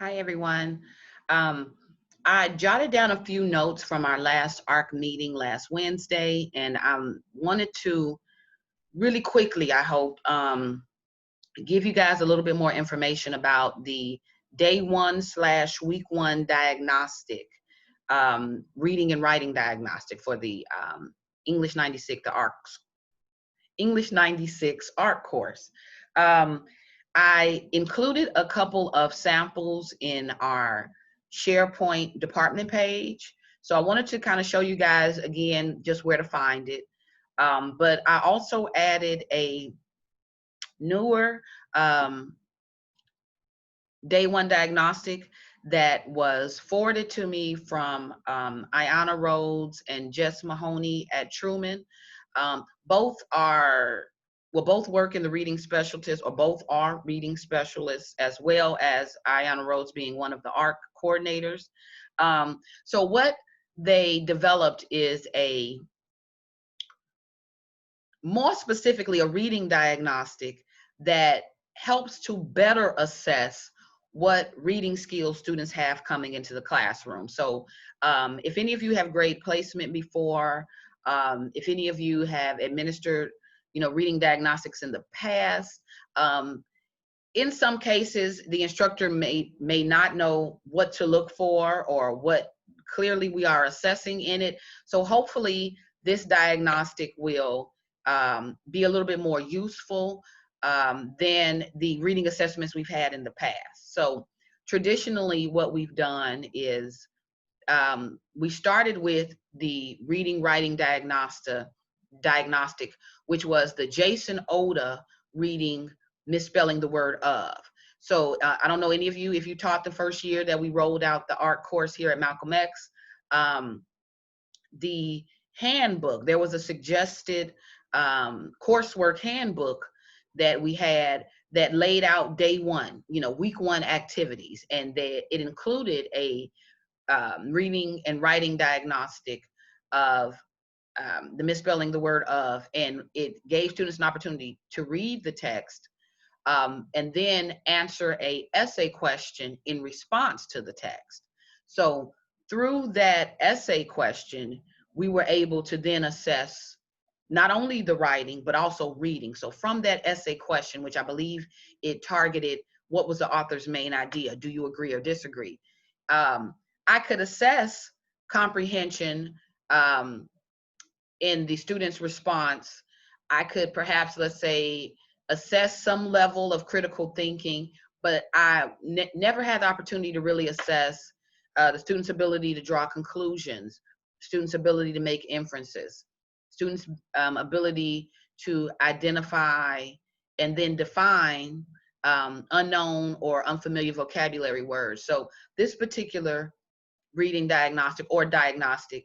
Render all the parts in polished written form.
Hi, everyone. Um, I jotted down a few notes from our last ARC meeting last Wednesday, and I wanted to really quickly, I hope, give you guys a little bit more information about the day one / week one diagnostic, reading and writing diagnostic for the English 96, the ARC English 96 ARC course. Um, I included a couple of samples in our SharePoint department page. So I wanted to kind of show you guys again just where to find it. But I also added a newer day one diagnostic that was forwarded to me from Ayanna Rhodes and Jess Mahoney at Truman. Both are, well, both work in the reading specialist, or both are reading specialists, as well as Ayanna Rhodes being one of the ARC coordinators. So what they developed is more specifically, a reading diagnostic that helps to better assess what reading skills students have coming into the classroom. So if any of you have grade placement before, if any of you have administered, reading diagnostics in the past, in some cases, the instructor may not know what to look for or what clearly we are assessing in it. So hopefully this diagnostic will be a little bit more useful than the reading assessments we've had in the past. So traditionally what we've done is we started with the reading writing diagnostic, which was the Jason Oda reading misspelling the word of. So I don't know any of you, if you taught the first year that we rolled out the ARC course here at Malcolm X, the handbook, there was a suggested coursework handbook that we had that laid out day one, week one activities, and it included a reading and writing diagnostic of the misspelling the word of, and it gave students an opportunity to read the text and then answer a essay question in response to the text. So through that essay question, we were able to then assess not only the writing, but also reading. So from that essay question, which I believe it targeted what was the author's main idea, do you agree or disagree? I could assess comprehension in the student's response. I could perhaps, let's say, assess some level of critical thinking, but I never had the opportunity to really assess the student's ability to draw conclusions, student's ability to make inferences, students' ability to identify and then define unknown or unfamiliar vocabulary words. So this particular reading diagnostic or diagnostic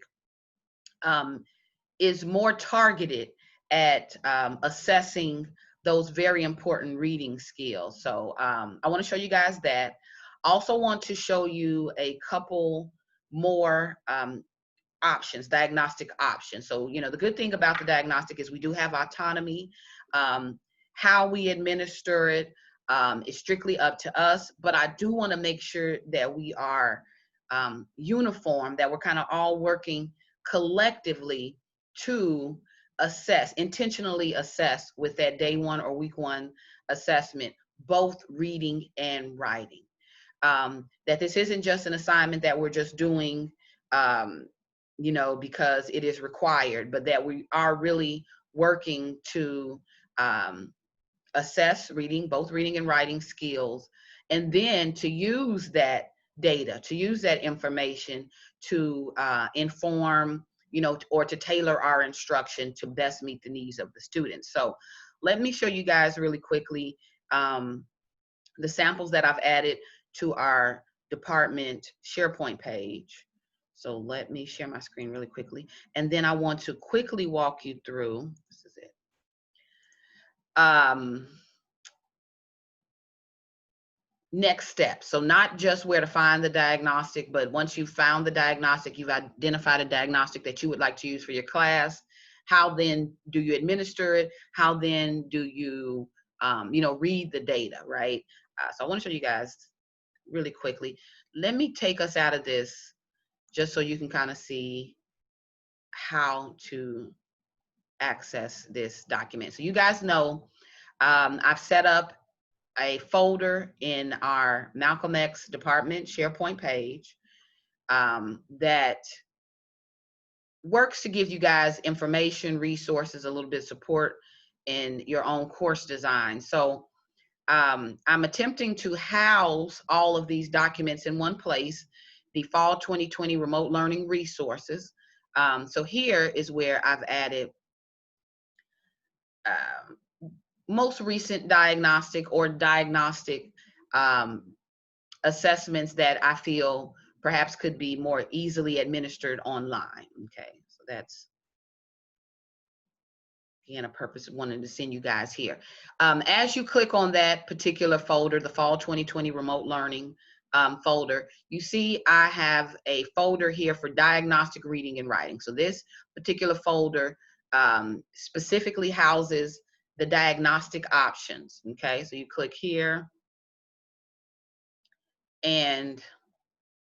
is more targeted at assessing those very important reading skills. So I want to show you guys that. Also want to show you a couple more options, diagnostic options. So, the good thing about the diagnostic is we do have autonomy. How we administer it is strictly up to us, but I do want to make sure that we are uniform, that we're kind of all working collectively to intentionally assess with that day one or week one assessment, both reading and writing. That this isn't just an assignment that we're just doing, because it is required, but that we are really working to assess both reading and writing skills, and then to use that data, to use that information to inform, or to tailor our instruction to best meet the needs of the students. So let me show you guys really quickly the samples that I've added to our department SharePoint page. So let me share my screen really quickly. And then I want to quickly walk you through, this is it. Next steps. So not just where to find the diagnostic, but once you've found the diagnostic, you've identified a diagnostic that you would like to use for your class. How then do you administer it? How then do you, read the data, right? So I want to show you guys really quickly. Let me take us out of this just so you can kind of see how to access this document. So you guys know I've set up a folder in our Malcolm X department SharePoint page that works to give you guys information, resources, a little bit of support in your own course design. So I'm attempting to house all of these documents in one place, the Fall 2020 Remote Learning Resources. So here is where I've added most recent diagnostic or diagnostic assessments that I feel perhaps could be more easily administered online. Okay, so that's again a purpose of wanting to send you guys here. As you click on that particular folder, the Fall 2020 Remote Learning folder, you see I have a folder here for diagnostic reading and writing. So this particular folder specifically houses the diagnostic options. Okay, so you click here and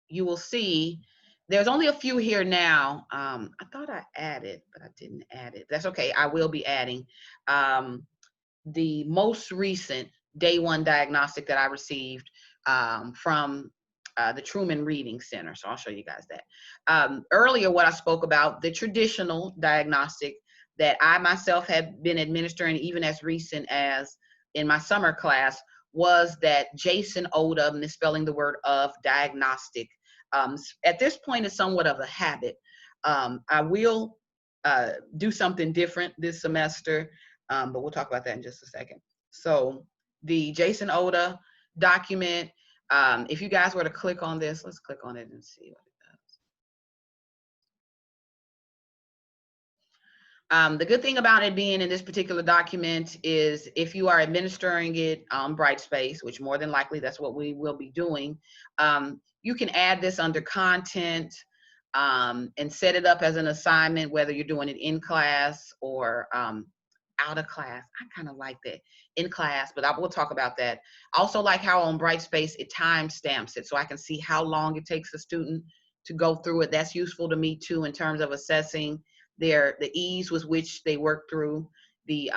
you will see there's only a few here now. I thought I added, but I didn't add it. That's okay. I will be adding the most recent day one diagnostic that I received from the Truman Reading Center. So I'll show you guys that. Earlier, what I spoke about, the traditional diagnostic that I myself had been administering even as recent as in my summer class, was that Jason Oda, misspelling the word of, diagnostic. At this point, it's somewhat of a habit. I will do something different this semester, but we'll talk about that in just a second. So the Jason Oda document, if you guys were to click on this, let's click on it and see what it does. The good thing about it being in this particular document is if you are administering it on Brightspace, which more than likely that's what we will be doing, you can add this under content and set it up as an assignment, whether you're doing it in class or out of class. I kind of like that, in class, but I will talk about that. I also like how on Brightspace it time stamps it so I can see how long it takes a student to go through it. That's useful to me too in terms of assessing the ease with which they work through the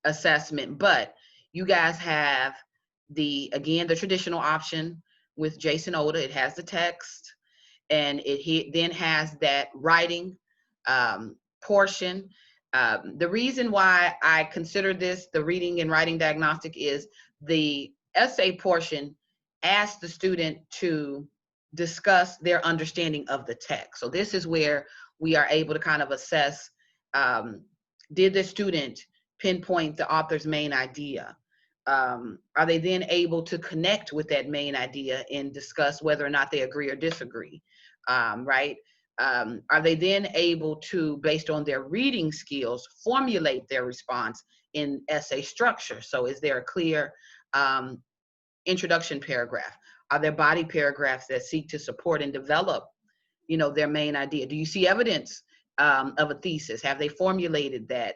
assessment. But you guys have again the traditional option with Jason Oda. It has the text, and it then has that writing portion. The reason why I consider this the reading and writing diagnostic is the essay portion asks the student to discuss their understanding of the text. So this is where we are able to kind of assess, did the student pinpoint the author's main idea? Are they then able to connect with that main idea and discuss whether or not they agree or disagree, right? Are they then able to, based on their reading skills, formulate their response in essay structure? So is there a clear introduction paragraph? Are there body paragraphs that seek to support and develop, their main idea? Do you see evidence of a thesis? Have they formulated that,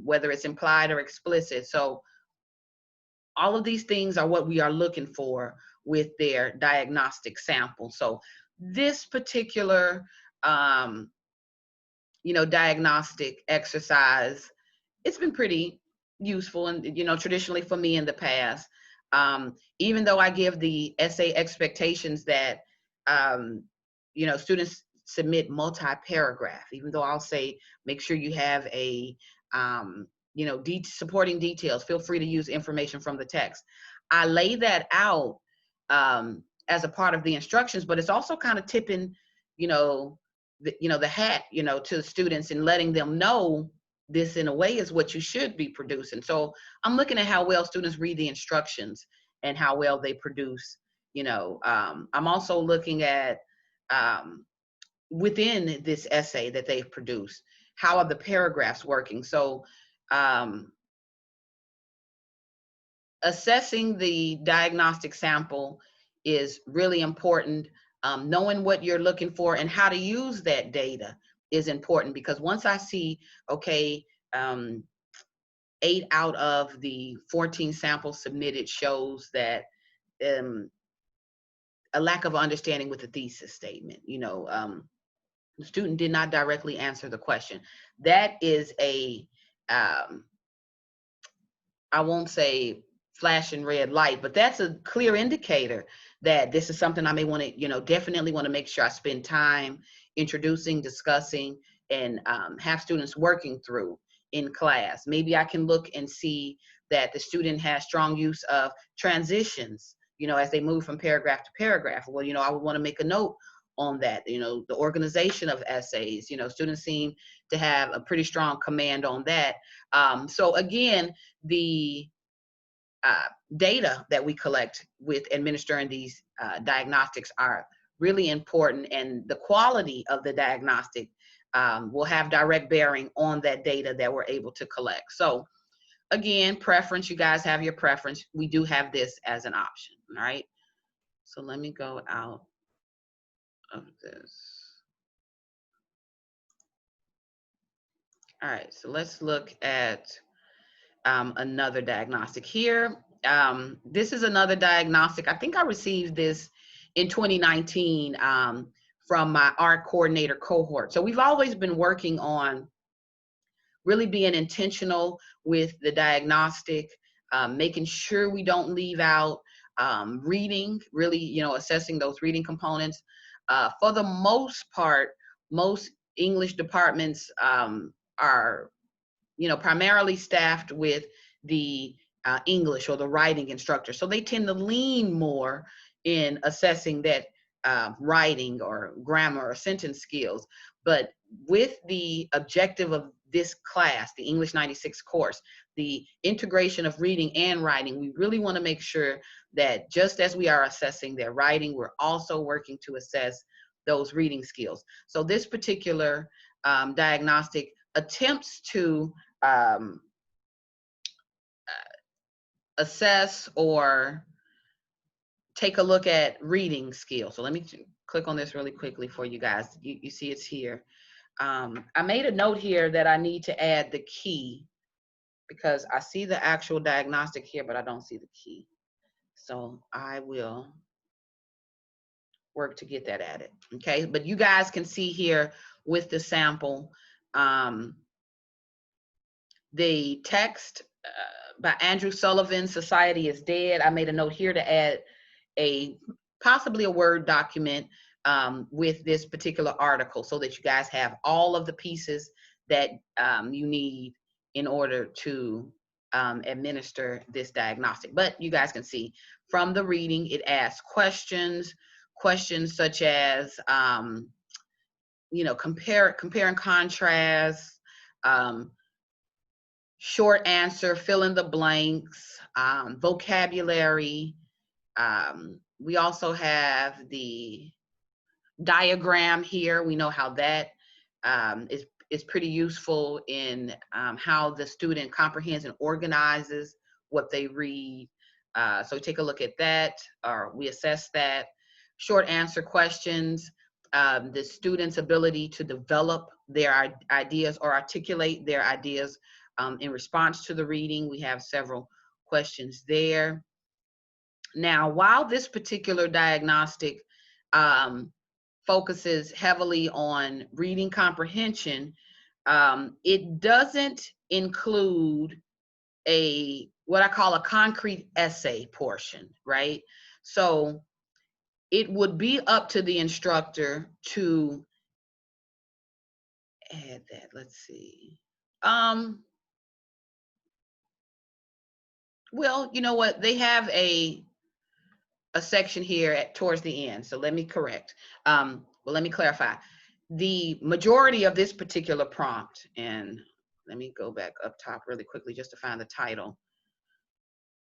whether it's implied or explicit? So all of these things are what we are looking for with their diagnostic sample. So this particular, diagnostic exercise, it's been pretty useful and, traditionally for me in the past. Even though I give the essay expectations that, students submit multi-paragraph, even though I'll say, make sure you have a, supporting details, feel free to use information from the text. I lay that out as a part of the instructions, but it's also kind of tipping, the hat, to the students and letting them know this in a way is what you should be producing. So I'm looking at how well students read the instructions and how well they produce, I'm also looking at within this essay that they've produced, how are the paragraphs working? So assessing the diagnostic sample is really important. Knowing what you're looking for and how to use that data is important, because once I see, okay, 8 out of the 14 samples submitted shows that a lack of understanding with the thesis statement. You know, the student did not directly answer the question. That is a, I won't say flashing red light, but that's a clear indicator that this is something I may want to, you know, definitely want to make sure I spend time introducing, discussing, and have students working through in class. Maybe I can look and see that the student has strong use of transitions, you know, as they move from paragraph to paragraph. Well, you know, I would want to make a note on that. You know, the organization of essays, you know, students seem to have a pretty strong command on that. So again, the data that we collect with administering these diagnostics are really important, and the quality of the diagnostic will have direct bearing on that data that we're able to collect. So again, preference, you guys have your preference. We do have this as an option, all right? So let me go out of this. All right, so let's look at another diagnostic here. This is another diagnostic. I think I received this in 2019 from my art coordinator cohort. So we've always been working on really being intentional with the diagnostic, making sure we don't leave out reading, really, you know, assessing those reading components. For the most part, most English departments are, you know, primarily staffed with the English or the writing instructor. So they tend to lean more in assessing that writing or grammar or sentence skills. But with the objective of this class, the English 96 course, the integration of reading and writing, we really want to make sure that just as we are assessing their writing, we're also working to assess those reading skills. So this particular diagnostic attempts to assess or take a look at reading skills. So let me click on this really quickly for you guys. You see it's here. I made a note here that I need to add the key because I see the actual diagnostic here, but I don't see the key. So I will work to get that added. Okay, but you guys can see here with the sample, the text by Andrew Sullivan, Society is Dead. I made a note here to add possibly a Word document with this particular article so that you guys have all of the pieces that you need in order to administer this diagnostic. But you guys can see from the reading, it asks questions such as, you know, compare and contrast, short answer, fill in the blanks, vocabulary. We also have the diagram here. We know how that is pretty useful in how the student comprehends and organizes what they read. So take a look at that, or we assess that. Short answer questions, the student's ability to develop their ideas or articulate their ideas in response to the reading. We have several questions there. Now, while this particular diagnostic focuses heavily on reading comprehension, it doesn't include what I call a concrete essay portion, right? So it would be up to the instructor to add that. Let's see. Well, you know what? They have a section here towards the end. So let me correct. Well, let me clarify. The majority of this particular prompt, and let me go back up top really quickly just to find the title.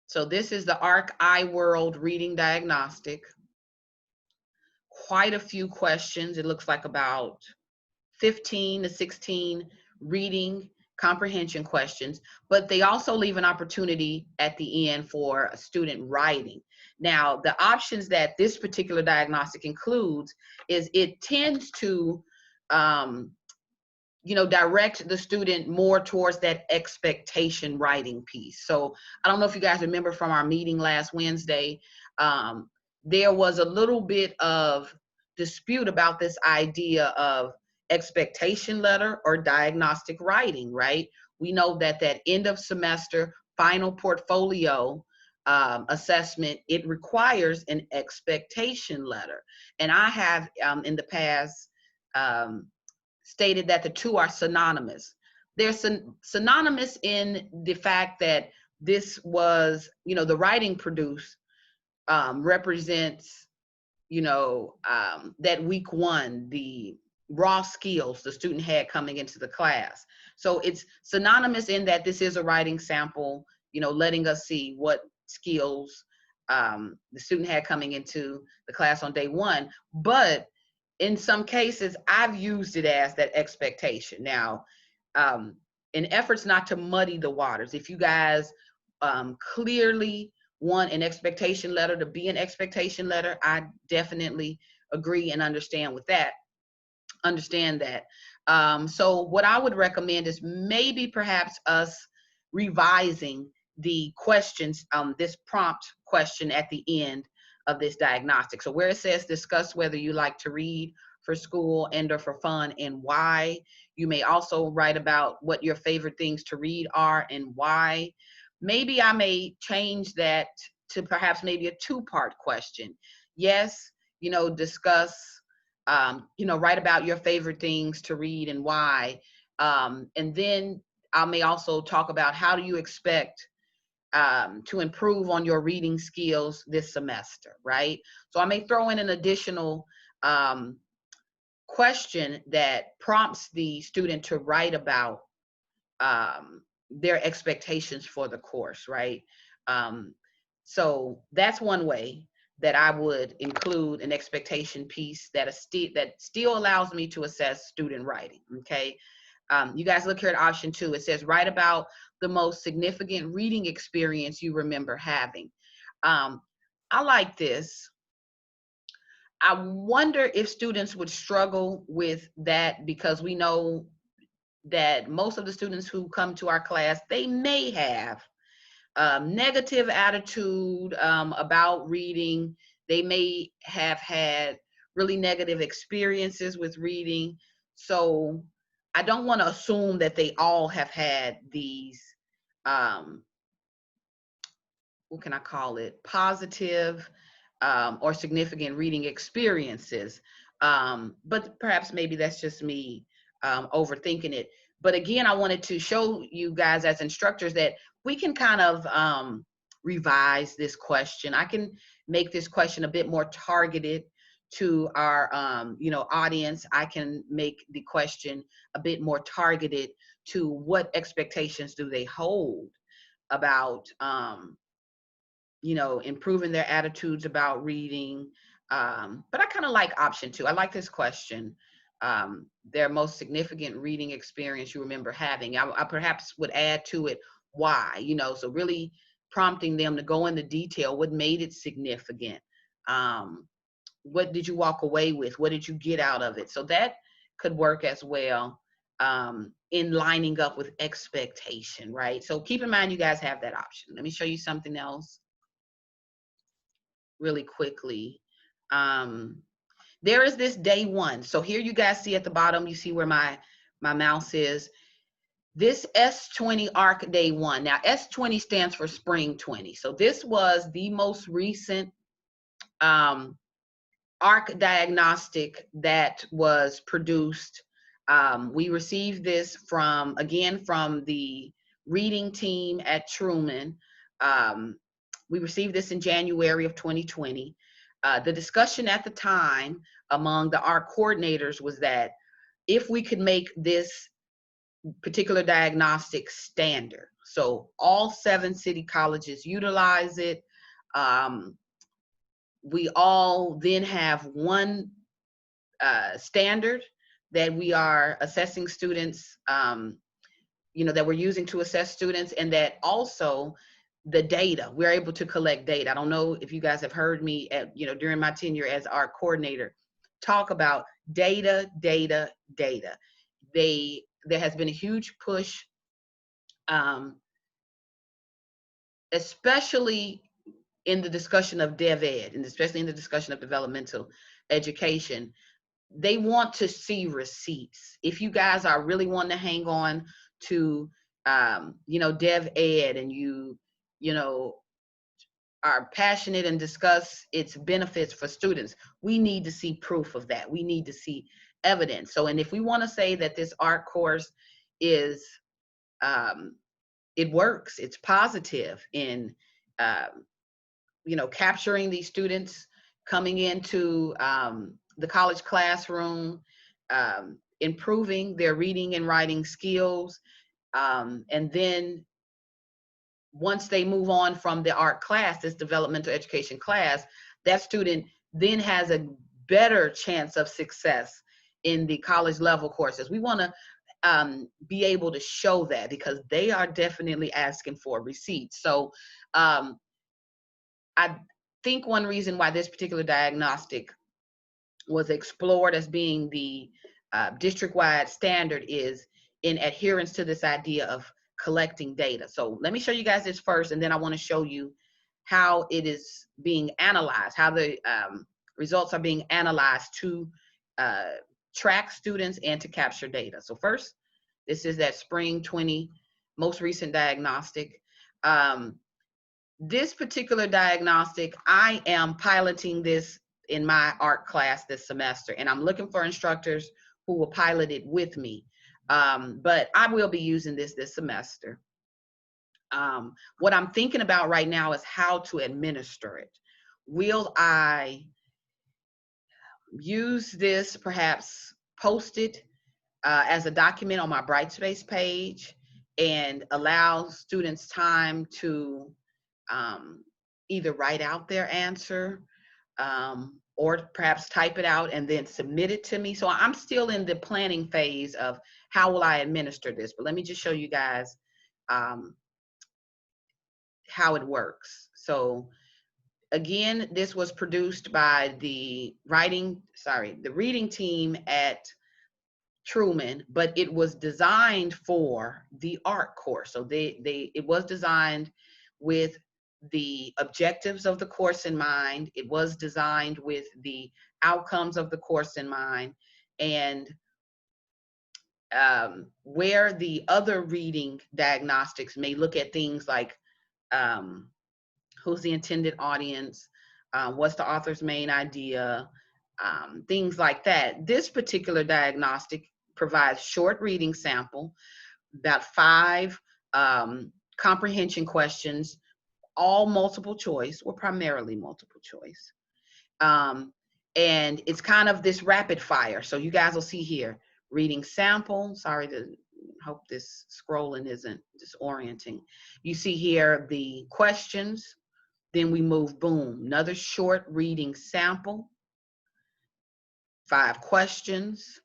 So this is the ARC iWorld Reading Diagnostic. Quite a few questions. It looks like about 15 to 16 reading comprehension questions, but they also leave an opportunity at the end for a student writing. Now, the options that this particular diagnostic includes is it tends to, you know, direct the student more towards that expectation writing piece. So I don't know if you guys remember from our meeting last Wednesday, there was a little bit of dispute about this idea of expectation letter or diagnostic writing, right? We know that that end of semester final portfolio assessment, it requires an expectation letter. And I have in the past stated that the two are synonymous. They're synonymous in the fact that this was, the writing produced represents, that week one, the raw skills the student had coming into the class. So it's synonymous in that this is a writing sample, letting us see what skills the student had coming into the class on day one. But in some cases, I've used it as that expectation. Now, in efforts not to muddy the waters, if you guys clearly want an expectation letter to be an expectation letter, I definitely agree and understand that. So what I would recommend is maybe perhaps us revising the questions, this prompt question at the end of this diagnostic. So where it says discuss whether you like to read for school and or for fun and why, you may also write about what your favorite things to read are and why. Maybe I may change that to perhaps maybe a two-part question. Yes, discuss, write about your favorite things to read and why. And then I may also talk about how do you expect to improve on your reading skills this semester, right? So I may throw in an additional question that prompts the student to write about their expectations for the course, right? So that's one way that I would include an expectation piece that still allows me to assess student writing, okay? You guys look here at option 2. It says, write about the most significant reading experience you remember having. I like this. I wonder if students would struggle with that because we know that most of the students who come to our class, they may have negative attitude about reading. They may have had really negative experiences with reading. So I don't want to assume that they all have had these, what can I call it, positive or significant reading experiences. But perhaps maybe that's just me overthinking it. But again, I wanted to show you guys as instructors that we can kind of revise this question. I can make this question a bit more targeted to our audience. I can make the question a bit more targeted to what expectations do they hold about improving their attitudes about reading. But I kind of like option 2. I like this question. Their most significant reading experience you remember having. I perhaps would add to it why, so really prompting them to go into detail. What made it significant? What did you walk away with? What did you get out of it? So that could work as well in lining up with expectation, right? So keep in mind you guys have that option. Let me show you something else really quickly. There is this day one. So here you guys see at the bottom, you see where my mouse is. This S20 ARC day one. Now S20 stands for spring 20. So this was the most recent ARC diagnostic that was produced. We received this from the reading team at Truman. We received this in January of 2020. The discussion at the time among the ARC coordinators was that if we could make this particular diagnostic standard, so all 7 city colleges utilize it, we all then have one standard that we are assessing students, that we're using to assess students, and that also the data, we're able to collect data. I don't know if you guys have heard me during my tenure as our coordinator talk about data. There has been a huge push, especially in the discussion of dev ed, and especially in the discussion of developmental education, they want to see receipts. If you guys are really wanting to hang on to, dev ed, and you are passionate and discuss its benefits for students, we need to see proof of that. We need to see evidence. So, and if we want to say that this art course is, it works, it's positive in, capturing these students coming into the college classroom, improving their reading and writing skills, and then once they move on from the art class, this developmental education class, that student then has a better chance of success in the college level courses. We want to be able to show that, because they are definitely asking for receipts. So I think one reason why this particular diagnostic was explored as being the district-wide standard is in adherence to this idea of collecting data. So let me show you guys this first, and then I want to show you how it is being analyzed, how the results are being analyzed to track students and to capture data. So first, this is that spring 20 most recent diagnostic. This particular diagnostic, I am piloting this in my art class this semester, and I'm looking for instructors who will pilot it with me. But I will be using this semester. What I'm thinking about right now is how to administer it. Will I use this, perhaps post it as a document on my Brightspace page, and allow students time to either write out their answer or perhaps type it out and then submit it to me? So I'm still in the planning phase of how will I administer this, but let me just show you guys how it works. So again, this was produced by the reading team at Truman, but it was designed for the art course. So it was designed with the objectives of the course in mind. It was designed with the outcomes of the course in mind, and where the other reading diagnostics may look at things like who's the intended audience, what's the author's main idea, things like that. This particular diagnostic provides short reading sample, about 5 comprehension questions, all multiple choice, or primarily multiple choice. And it's kind of this rapid fire. So you guys will see here, reading sample. Sorry, hope this scrolling isn't disorienting. You see here the questions, then we move, boom, another short reading sample, 5 questions.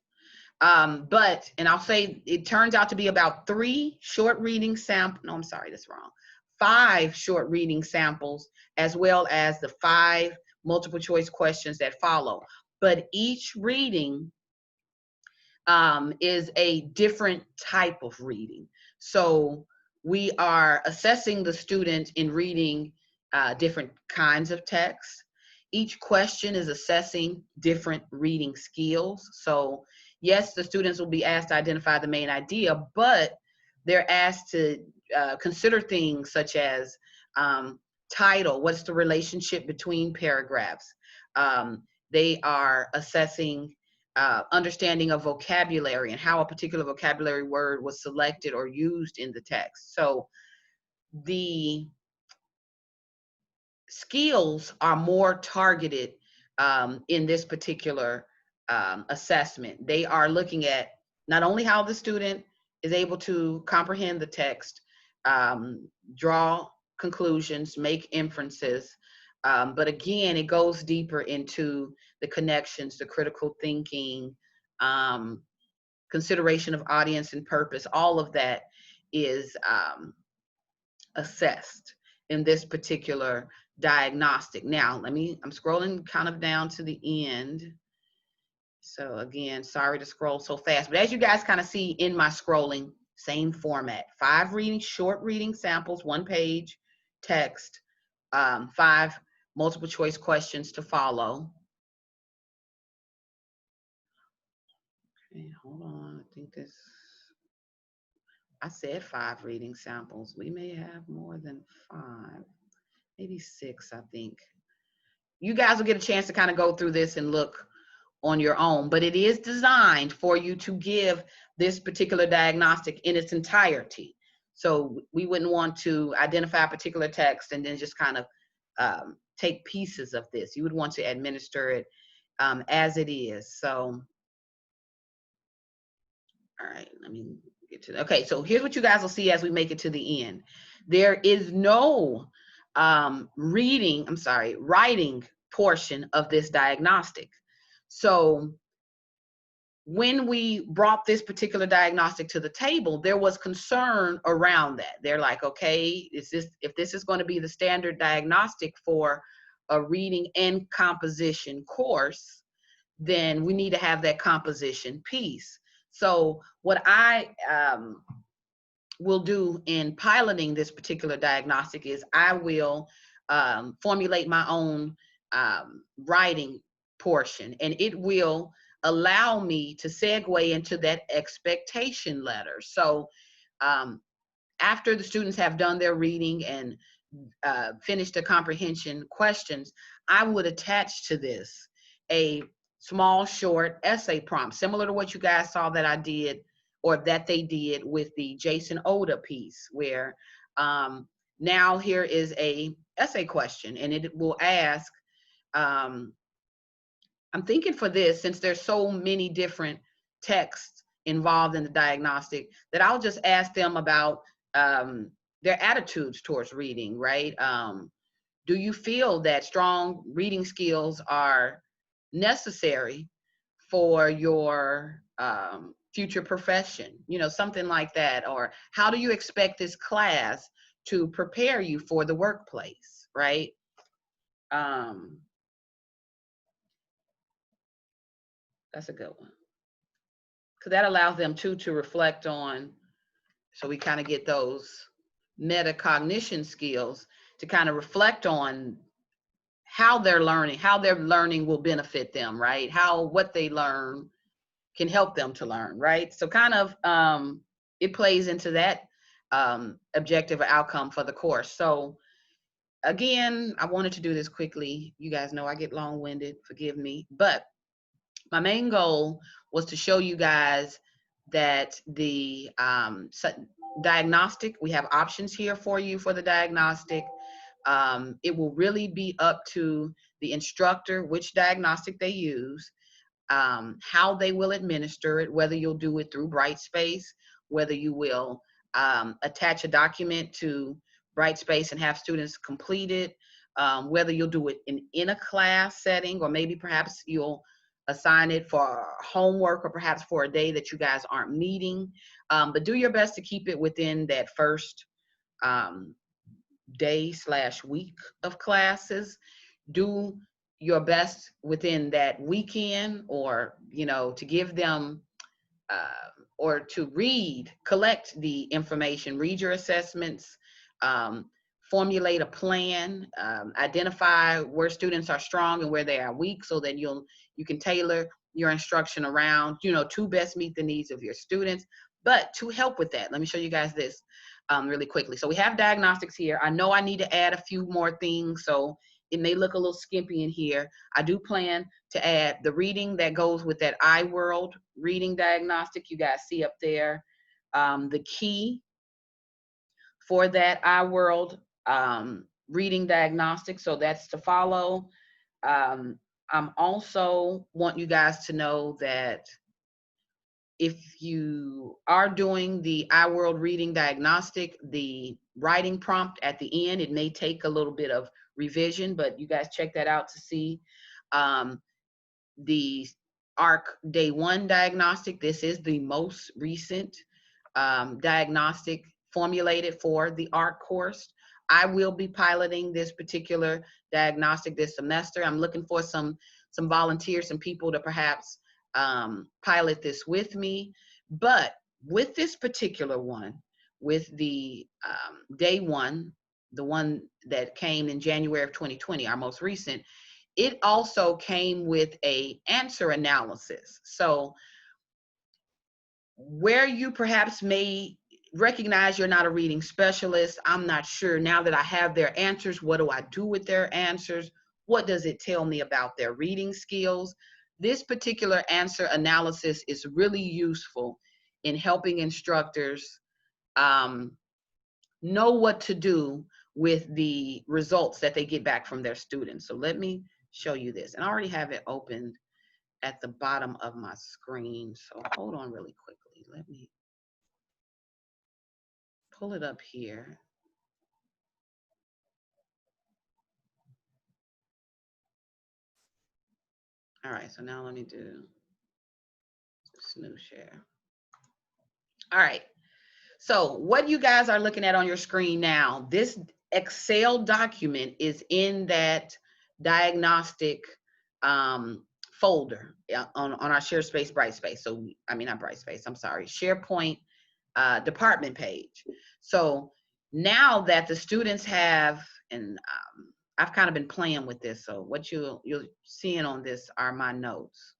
And I'll say it turns out to be about 3 short reading samples. No, I'm sorry, that's wrong. 5 short reading samples, as well as the 5 multiple choice questions that follow. But each reading is a different type of reading. So we are assessing the student in reading different kinds of text. Each question is assessing different reading skills. So yes, the students will be asked to identify the main idea, but they're asked to consider things such as title, what's the relationship between paragraphs. They are assessing understanding of vocabulary and how a particular vocabulary word was selected or used in the text. So the skills are more targeted in this particular assessment. They are looking at not only how the student is able to comprehend the text, draw conclusions, make inferences, but again, it goes deeper into the connections, the critical thinking, consideration of audience and purpose. All of that is assessed in this particular diagnostic. Now, I'm scrolling kind of down to the end. So again, sorry to scroll so fast, but as you guys kind of see in my scrolling, same format, 5 short reading samples, 1 page text, 5 multiple choice questions to follow. Okay, hold on. I think this, I said 5 reading samples. We may have more than 5, maybe 6, I think. You guys will get a chance to kind of go through this and look on your own, but it is designed for you to give this particular diagnostic in its entirety. So we wouldn't want to identify a particular text and then just kind of take pieces of this. You would want to administer it as it is. So, all right, let me get to, okay, so here's what you guys will see as we make it to the end. There is no writing portion of this diagnostic. So when we brought this particular diagnostic to the table, there was concern around that. They're like, okay, if this is going to be the standard diagnostic for a reading and composition course, then we need to have that composition piece. So what I will do in piloting this particular diagnostic is I will formulate my own writing portion, and it will allow me to segue into that expectation letter. So after the students have done their reading and finished the comprehension questions, I would attach to this a small short essay prompt, similar to what you guys saw that I did, or that they did with the Jason Oda piece, where now here is a essay question, and it will ask, I'm thinking for this, since there's so many different texts involved in the diagnostic, that I'll just ask them about their attitudes towards reading, right? Do you feel that strong reading skills are necessary for your future profession? You know, something like that. Or how do you expect this class to prepare you for the workplace, right? That's a good one. Because that allows them to reflect on, so we kind of get those metacognition skills to kind of reflect on how their learning will benefit them, right? How what they learn can help them to learn, right? So kind of it plays into that objective or outcome for the course. So again, I wanted to do this quickly. You guys know I get long-winded, forgive me, but my main goal was to show you guys that the diagnostic, we have options here for you for the diagnostic. It will really be up to the instructor which diagnostic they use, how they will administer it, whether you'll do it through Brightspace, whether you will attach a document to Brightspace and have students complete it, whether you'll do it in a class setting, or maybe perhaps you'll assign it for homework, or perhaps for a day that you guys aren't meeting. But do your best to keep it within that first day/week of classes. Do your best within that weekend, or, you know, to give them or to collect the information, read your assessments, formulate a plan, identify where students are strong and where they are weak, so that you can tailor your instruction around, you know, to best meet the needs of your students. But to help with that, let me show you guys this really quickly. So we have diagnostics here. I know I need to add a few more things, so it may look a little skimpy in here. I do plan to add the reading that goes with that iWorld reading diagnostic you guys see up there. The key for that iWorld reading diagnostic, so that's to follow. I'm also want you guys to know that if you are doing the iWorld reading diagnostic, the writing prompt at the end, it may take a little bit of revision, but you guys check that out to see. The ARC Day 1 diagnostic, this is the most recent diagnostic formulated for the ARC course. I will be piloting this particular diagnostic this semester. I'm looking for some volunteers, some people to perhaps pilot this with me. But with this particular one, with the Day 1 the one that came in January of 2020, our most recent, it also came with a answer analysis. So where you perhaps may recognize you're not a reading specialist, I'm not sure. Now that I have their answers, what do I do with their answers? What does it tell me about their reading skills? This particular answer analysis is really useful in helping instructors know what to do with the results that they get back from their students. So let me show you this. And I already have it opened at the bottom of my screen. So hold on really quickly. Let me pull it up here. All right, so now let me do snoo share. All right, so what you guys are looking at on your screen now, this Excel document is in that diagnostic folder on our ShareSpace Brightspace. So, I mean, not Brightspace, I'm sorry, SharePoint department page. So now that the students have, and I've kind of been playing with this, so what you're seeing on this are my notes.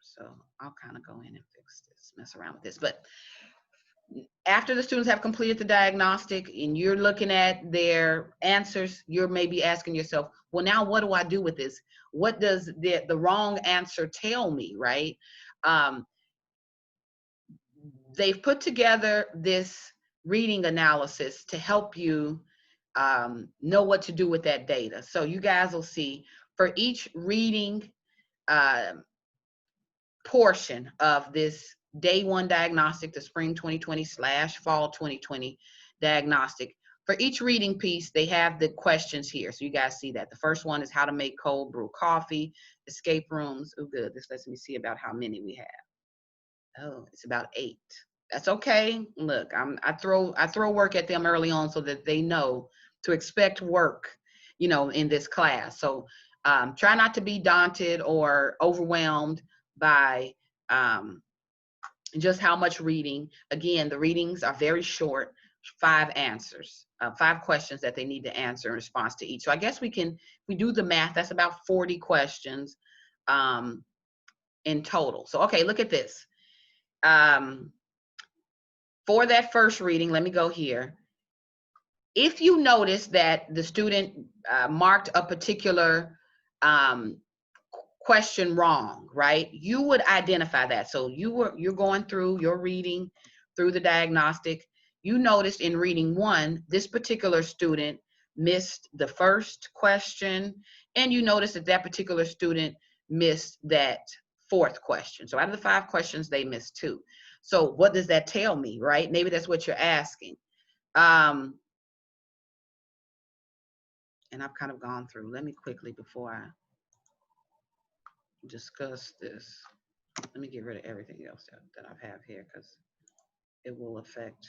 So I'll kind of go in and fix this, mess around with this. But after the students have completed the diagnostic and you're looking at their answers, you're maybe asking yourself, well, now what do I do with this? What does the wrong answer tell me, right? They've put together this reading analysis to help you know what to do with that data. So you guys will see for each reading portion of this day one diagnostic, the spring 2020/fall 2020 diagnostic, for each reading piece, they have the questions here. So you guys see that. The first one is how to make cold brew coffee, escape rooms. Oh, good. This lets me see about how many we have. Oh, it's about 8. That's okay. Look, I throw work at them early on so that they know to expect work, you know, in this class. So try not to be daunted or overwhelmed by just how much reading. Again, the readings are very short, 5 answers, 5 questions that they need to answer in response to each. So I guess we do the math, that's about 40 questions in total. So, okay, look at this. For that first reading, let me go here. If you notice that the student marked a particular question wrong, right? You would identify that. So you're going through your reading through the diagnostic. You noticed in reading 1, this particular student missed the first question, and you noticed that that particular student missed that 4th question. So out of the 5 questions, they missed 2. So what does that tell me, right? Maybe that's what you're asking. And I've kind of gone through. Let me quickly, before I discuss this, let me get rid of everything else that I have here because it will affect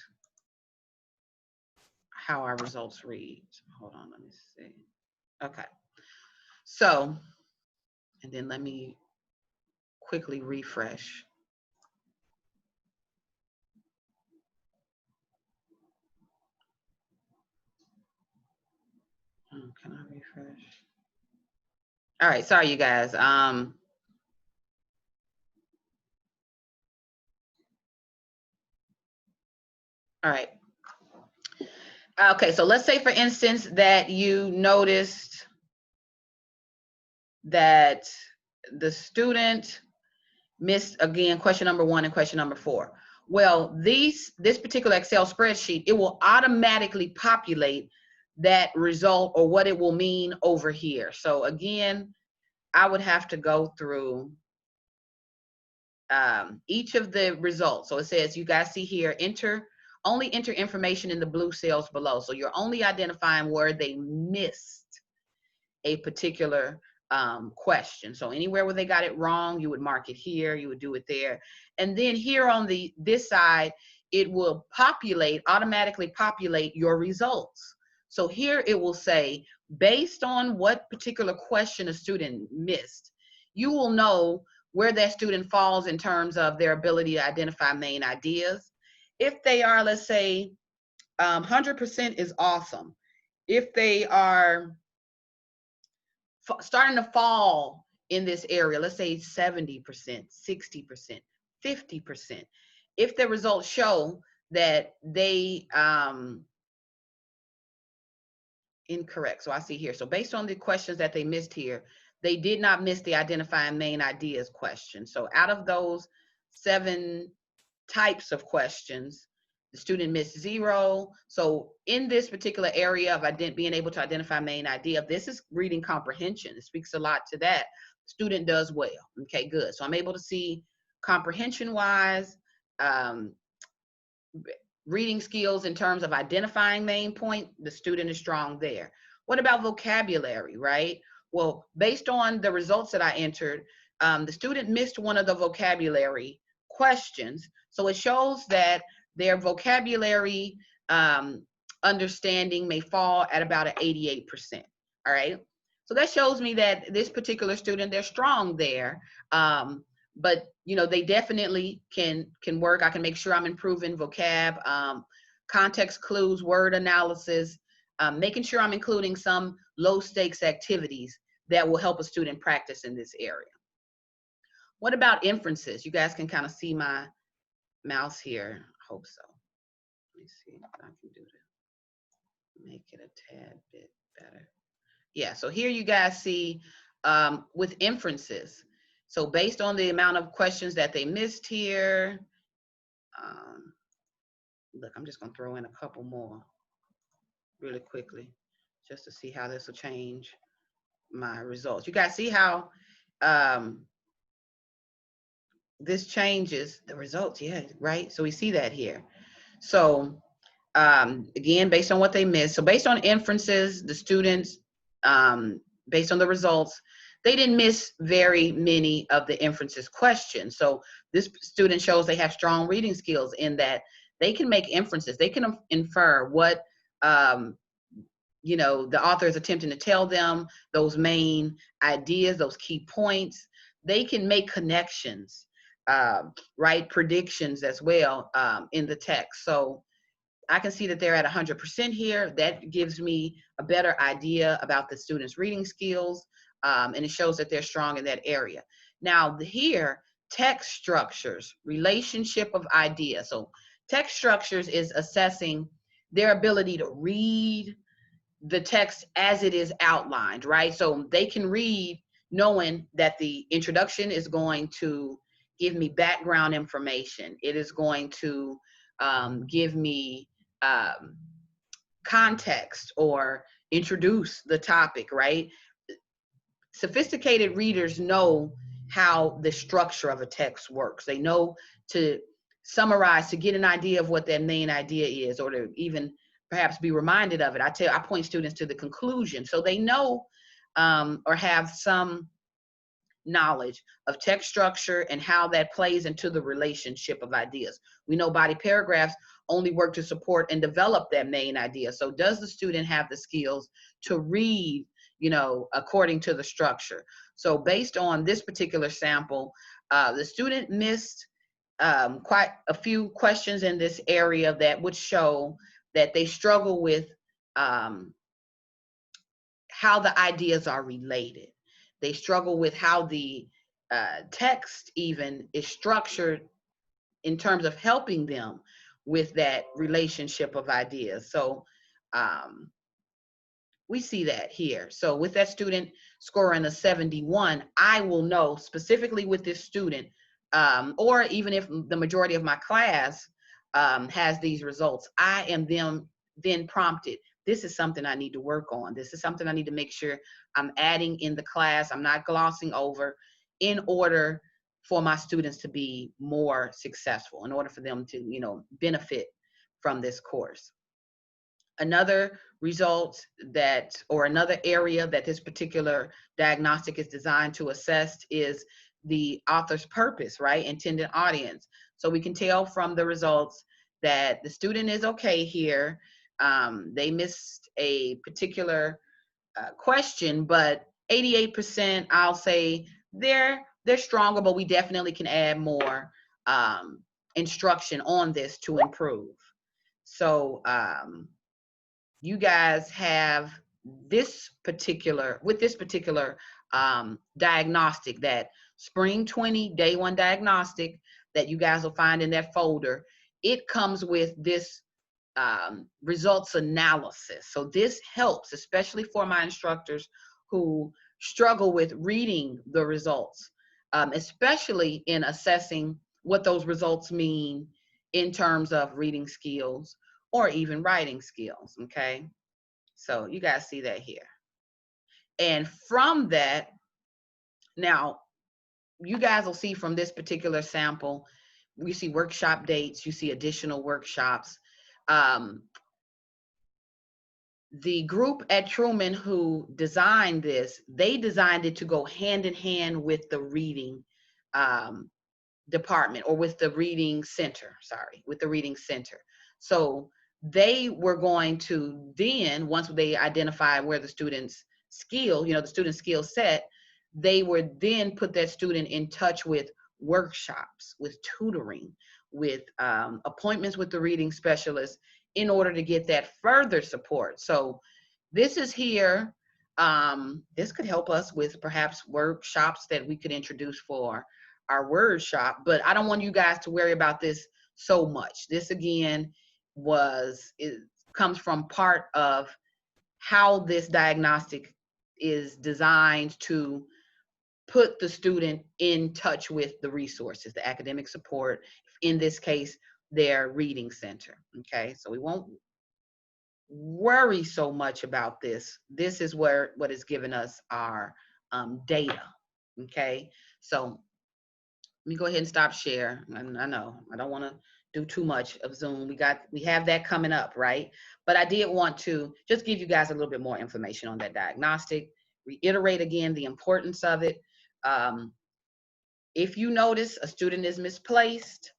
how our results read. Hold on, let me see. Okay. So, and then let me quickly refresh. Can I refresh? All right, sorry you guys. All right. Okay, so let's say for instance that you noticed that the student missed, again, question number 1 and question number 4. Well, this particular Excel spreadsheet, it will automatically populate that result or what it will mean over here. So again, I would have to go through each of the results. So it says, you guys see here, only enter information in the blue cells below. So you're only identifying where they missed a particular question. So anywhere where they got it wrong, you would mark it here, you would do it there. And then here on this side, it will automatically populate your results. So here it will say, based on what particular question a student missed, you will know where that student falls in terms of their ability to identify main ideas. If they are, let's say, 100% is awesome, if they are starting to fall in this area, let's say 70%, 60%, 50%, if the results show that they incorrect. So I see here. So based on the questions that they missed here, they did not miss the identifying main ideas question. So out of those 7 types of questions, the student missed 0. So in this particular area of being able to identify main idea, this is reading comprehension. It speaks a lot to that. Student does well. Okay, good. So I'm able to see comprehension-wise, reading skills in terms of identifying main point, the student is strong there. What about vocabulary, right? Well, based on the results that I entered, the student missed one of the vocabulary questions. So it shows that their vocabulary understanding may fall at about an 88%, all right? So that shows me that this particular student, they're strong there. But you know, they definitely can work. I can make sure I'm improving vocab, context clues, word analysis, making sure I'm including some low stakes activities that will help a student practice in this area. What about inferences? You guys can kind of see my mouse here. I hope so. Let me see if I can do this. Make it a tad bit better. Yeah, so here you guys see with inferences. So based on the amount of questions that they missed here, look, I'm just gonna throw in a couple more really quickly just to see how this will change my results. You guys see how this changes the results? Yeah, right? So we see that here. So again, based on what they missed. So based on inferences, the students, based on the results, they didn't miss very many of the inferences questions. So this student shows they have strong reading skills in that they can make inferences. They can infer what, you know, the author is attempting to tell them, those main ideas, those key points. They can make connections, right? Predictions as well in the text. So I can see that they're at 100% here. That gives me a better idea about the students' reading skills, and it shows that they're strong in that area. Now here, text structures, relationship of ideas. So text structures is assessing their ability to read the text as it is outlined, right? So they can read knowing that the introduction is going to give me background information. It is going to give me context or introduce the topic, right? Sophisticated readers know how the structure of a text works. They know to summarize, to get an idea of what that main idea is, or to even perhaps be reminded of it. I point students to the conclusion, so they know or have some knowledge of text structure and how that plays into the relationship of ideas. We know body paragraphs only work to support and develop that main idea. So does the student have the skills to read, you know, according to the structure? So based on this particular sample, the student missed quite a few questions in this area that would show that they struggle with how the ideas are related. They struggle with how the text even is structured in terms of helping them with that relationship of ideas. So we see that here. So with that student scoring a 71, I will know specifically with this student, or even if the majority of my class has these results, I am then prompted. This is something I need to work on. This is something I need to make sure I'm adding in the class. I'm not glossing over, in order for my students to be more successful, in order for them to, you know, benefit from this course. Another result that, or another area that this particular diagnostic is designed to assess is the author's purpose, right? Intended audience. So we can tell from the results that the student is okay here. They missed a particular question, but 88%, I'll say they're stronger, but we definitely can add more instruction on this to improve. So you guys have this particular, with this particular diagnostic, that spring 20 day one diagnostic that you guys will find in that folder. It comes with this results analysis. So this helps, especially for my instructors who struggle with reading the results, especially in assessing what those results mean in terms of reading skills or even writing skills. Okay, so you guys see that here. And from that, now you guys will see from this particular sample, you see workshop dates, you see additional workshops. Um, the group at Truman who designed this, they designed it to go hand in hand with the reading um, department, or with the reading center, sorry, with the reading center. So they were going to then, once they identified where the student's skill, the student skill set, they would then put that student in touch with workshops, with tutoring, with appointments with the reading specialist in order to get that further support. So this is here. This could help us with perhaps workshops that we could introduce for our word shop, but I don't want you guys to worry about this so much. This again comes from part of how this diagnostic is designed to put the student in touch with the resources, the academic support, in this case, their reading center. Okay, so we won't worry so much about this. This is what is giving us our data. Okay, so let me go ahead and stop share. I know I don't want to do too much of Zoom. We have that coming up, right? But I did want to just give you guys a little bit more information on that diagnostic, reiterate again the importance of it. If you notice a student is misplaced,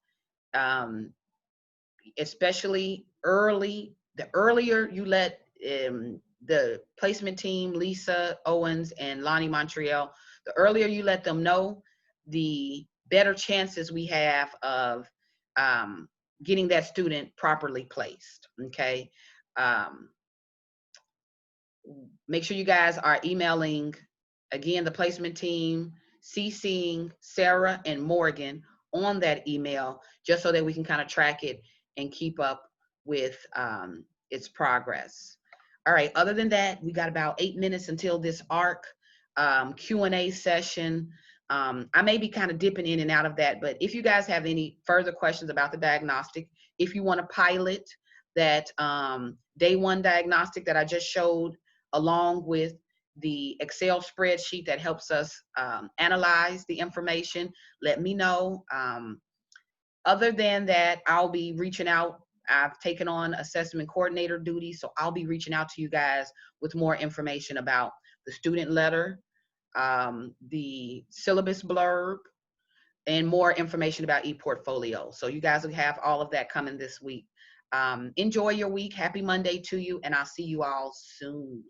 especially early, the earlier you let the placement team, Lisa Owens and Lonnie Montreal, the earlier you let them know, the better chances we have of getting that student properly placed. Okay. Make sure you guys are emailing, again, the placement team, CCing Sarah and Morgan on that email, just so that we can kind of track it and keep up with its progress. All right, other than that, we got about 8 minutes until this ARC Q&A session. I may be kind of dipping in and out of that, but if you guys have any further questions about the diagnostic, if you want to pilot that day one diagnostic that I just showed, along with the Excel spreadsheet that helps us analyze the information, let me know. Other than that, I'll be reaching out. I've taken on assessment coordinator duty, so I'll be reaching out to you guys with more information about the student letter, the syllabus blurb, and more information about ePortfolio. So you guys will have all of that coming this week. Enjoy your week. Happy Monday to you, and I'll see you all soon.